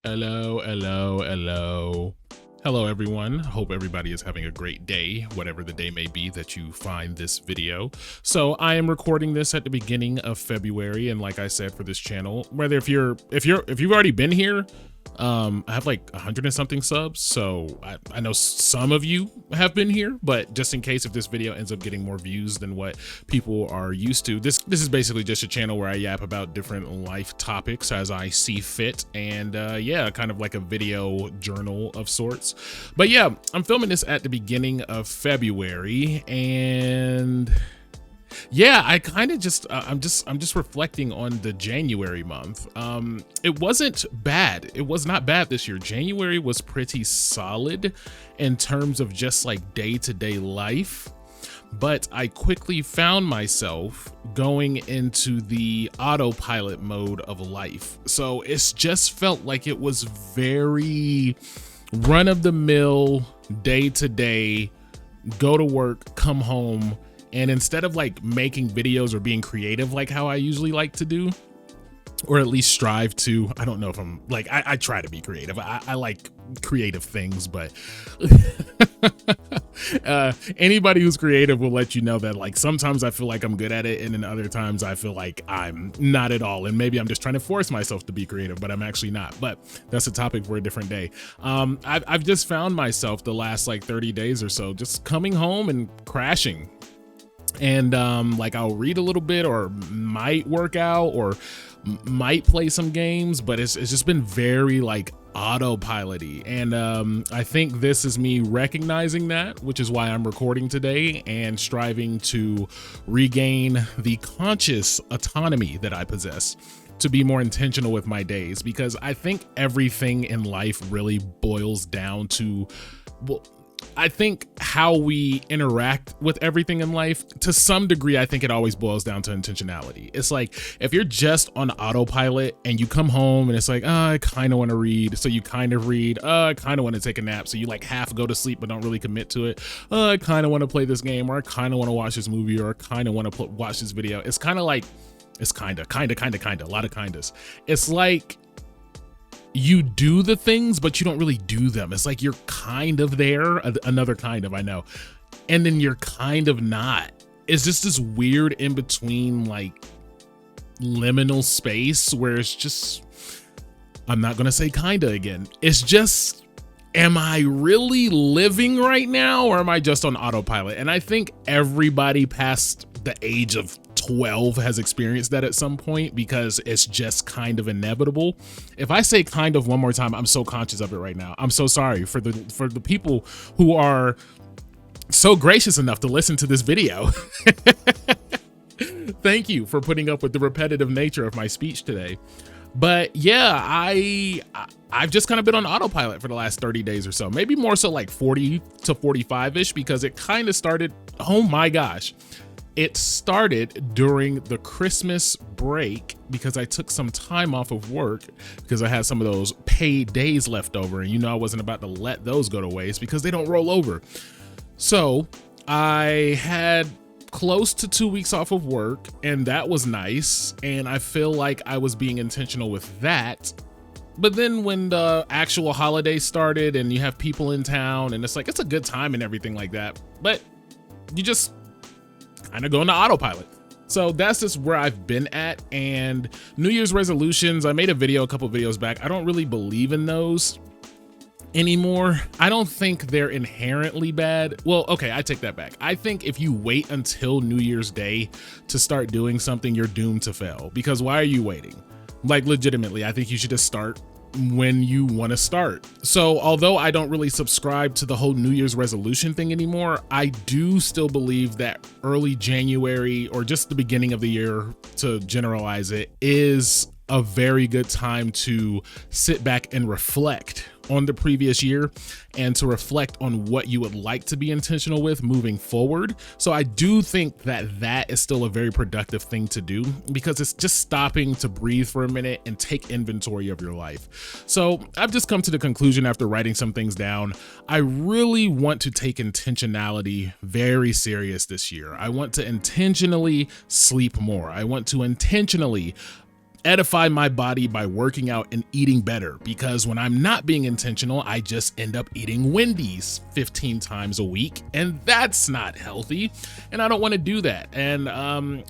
Hello, hello, hello. Hello, everyone. Hope everybody is having a great day, whatever the day may be that you find this video. So I am recording this at the beginning of February, and like I said for this channel, whether if you've already been here, I have like 100 and something subs, so I know some of you have been here, but just in case if this video ends up getting more views than what people are used to, this is basically just a channel where I yap about different life topics as I see fit, and yeah, kind of like a video journal of sorts. But yeah, I'm filming this at the beginning of February, and yeah, I kind of just I'm just reflecting on the January month. It wasn't bad. It was not bad this year. January was pretty solid in terms of just like day-to-day life, but I quickly found myself going into the autopilot mode of life. So it's just felt like it was very run-of-the-mill, day-to-day, go to work, come home. And instead of like making videos or being creative like how I usually like to do, or at least strive to, I don't know if I'm like, I try to be creative. I like creative things, but anybody who's creative will let you know that like sometimes I feel like I'm good at it, and then other times I feel like I'm not at all, and maybe I'm just trying to force myself to be creative, but I'm actually not. But that's a topic for a different day. I've just found myself the last like 30 days or so just coming home and crashing. And like I'll read a little bit or might work out or might play some games, but it's just been very like autopilot-y. And I think this is me recognizing that, which is why I'm recording today and striving to regain the conscious autonomy that I possess to be more intentional with my days, because I think everything in life really boils down to, well, I think how we interact with everything in life, to some degree, I think it always boils down to intentionality. It's like if you're just on autopilot and you come home and it's like, oh, I kind of want to read, so you kind of read. I kind of want to take a nap, so you like half go to sleep but don't really commit to it. I kind of want to play this game, or I kind of want to watch this movie, or I kind of want to watch this video. It's kind of like, it's kind of, a lot of kindas. It's like you do the things, but you don't really do them. It's like you're kind of there, another kind of, I know, and then you're kind of not. It's just this weird in between, like liminal space where it's just, I'm not gonna say kinda again. It's just, am I really living right now, or am I just on autopilot? And I think everybody past the age of 12 has experienced that at some point, because it's just kind of inevitable. If I say kind of one more time, I'm so conscious of it right now. I'm so sorry for the people who are so gracious enough to listen to this video. Thank you for putting up with the repetitive nature of my speech today. But yeah, I've just kind of been on autopilot for the last 30 days or so, maybe more so like 40 to 45-ish, because it kind of started, oh my gosh. It started during the Christmas break because I took some time off of work because I had some of those paid days left over, and you know I wasn't about to let those go to waste because they don't roll over. So I had close to 2 weeks off of work, and that was nice, and I feel like I was being intentional with that. But then when the actual holiday started and you have people in town, and it's like, it's a good time and everything like that, but you just kind of go into autopilot. So that's just where I've been at. And New Year's resolutions, I made a video a couple videos back. I don't really believe in those anymore. I don't think they're inherently bad. Well, okay, I take that back. I think if you wait until New Year's Day to start doing something, you're doomed to fail, because why are you waiting? Like legitimately, I think you should just start when you want to start. So although I don't really subscribe to the whole New Year's resolution thing anymore, I do still believe that early January, or just the beginning of the year to generalize it, is a very good time to sit back and reflect on the previous year and to reflect on what you would like to be intentional with moving forward. So I do think that that is still a very productive thing to do, because it's just stopping to breathe for a minute and take inventory of your life. So I've just come to the conclusion after writing some things down, I really want to take intentionality very serious this year. I want to intentionally sleep more. I want to intentionally edify my body by working out and eating better, because when I'm not being intentional, I just end up eating Wendy's 15 times a week, and that's not healthy, and I don't want to do that. And so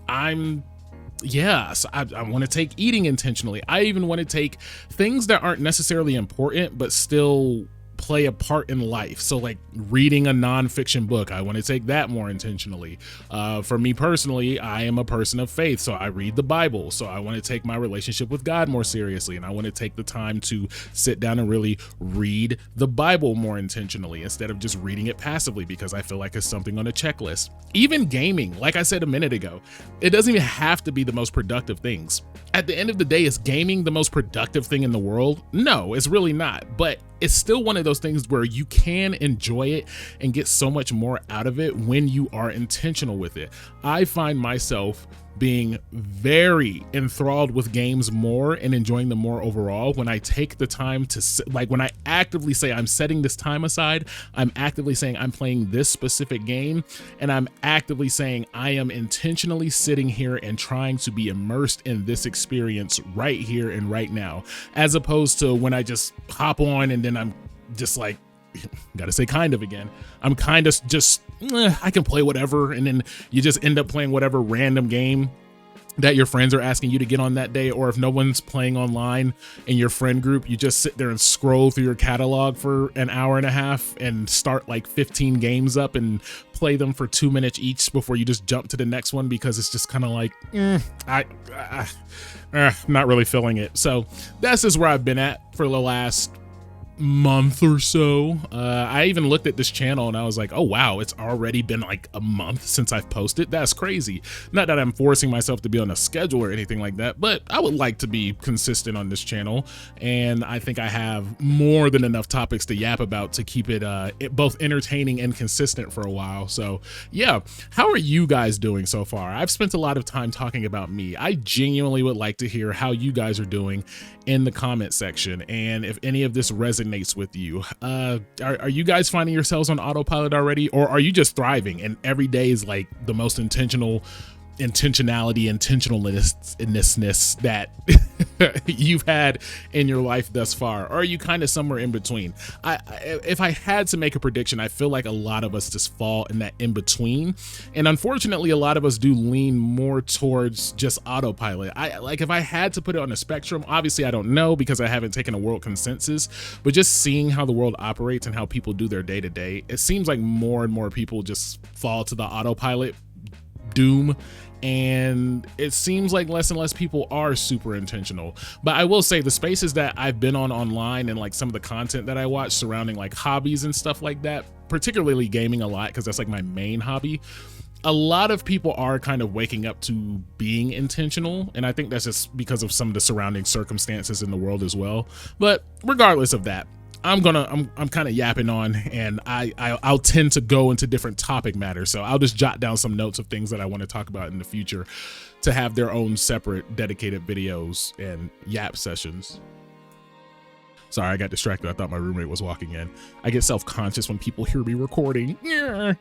I want to take eating intentionally. I even want to take things that aren't necessarily important but still play a part in life. So like reading a nonfiction book, I want to take that more intentionally. For me personally, I am a person of faith, so I read the Bible. So I want to take my relationship with God more seriously, and I want to take the time to sit down and really read the Bible more intentionally instead of just reading it passively because I feel like it's something on a checklist. Even gaming, like I said a minute ago, it doesn't even have to be the most productive things. At the end of the day, is gaming the most productive thing in the world? No, it's really not. But it's still one of those things where you can enjoy it and get so much more out of it when you are intentional with it. I find myself being very enthralled with games more and enjoying them more overall when I take the time to, like, when I actively say I'm setting this time aside, I'm actively saying I'm playing this specific game, and I'm actively saying I am intentionally sitting here and trying to be immersed in this experience right here and right now, as opposed to when I just hop on and then I'm just like, gotta say kind of again, I'm kind of just I can play whatever, and then you just end up playing whatever random game that your friends are asking you to get on that day. Or if no one's playing online in your friend group, you just sit there and scroll through your catalog for an hour and a half and start like 15 games up and play them for 2 minutes each before you just jump to the next one, because it's just kind of like not really feeling it. So that's just where I've been at for the last month or so. I even looked at this channel and I was like, oh wow, it's already been like a month since I've posted. That's crazy. Not that I'm forcing myself to be on a schedule or anything like that, but I would like to be consistent on this channel, and I think I have more than enough topics to yap about to keep it both entertaining and consistent for a while. So yeah, how are you guys doing so far? I've spent a lot of time talking about me. I genuinely would like to hear how you guys are doing in the comment section, and if any of this resonates with you. Are you guys finding yourselves on autopilot already, or are you just thriving and every day is like the most intentionalness that you've had in your life thus far? Or are you kind of somewhere in between? If I had to make a prediction, I feel like a lot of us just fall in that in between, and unfortunately a lot of us do lean more towards just autopilot. If I had to put it on a spectrum, obviously I don't know because I haven't taken a world consensus, but just seeing how the world operates and how people do their day to day, it seems like more and more people just fall to the autopilot doom, and it seems like less and less people are super intentional. But I will say the spaces that I've been on online and like some of the content that I watch surrounding like hobbies and stuff like that, particularly gaming a lot because that's like my main hobby, a lot of people are kind of waking up to being intentional, and I think that's just because of some of the surrounding circumstances in the world as well. But regardless of that, I'm kind of yapping on, and I'll tend to go into different topic matters. So I'll just jot down some notes of things that I want to talk about in the future to have their own separate dedicated videos and yap sessions. Sorry, I got distracted. I thought my roommate was walking in. I get self-conscious when people hear me recording.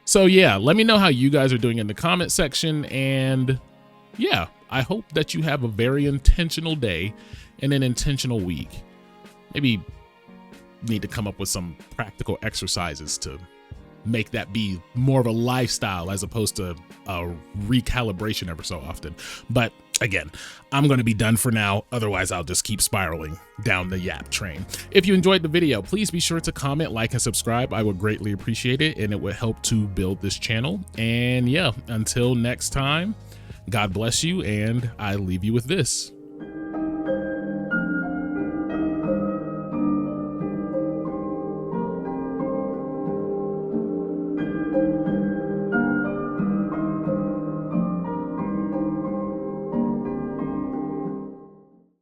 So yeah, let me know how you guys are doing in the comment section. And yeah, I hope that you have a very intentional day and an intentional week. Maybe need to come up with some practical exercises to make that be more of a lifestyle as opposed to a recalibration ever so often. But again, I'm going to be done for now. Otherwise, I'll just keep spiraling down the yap train. If you enjoyed the video, please be sure to comment, like, and subscribe. I would greatly appreciate it, and it would help to build this channel. And yeah, until next time, God bless you, and I leave you with this.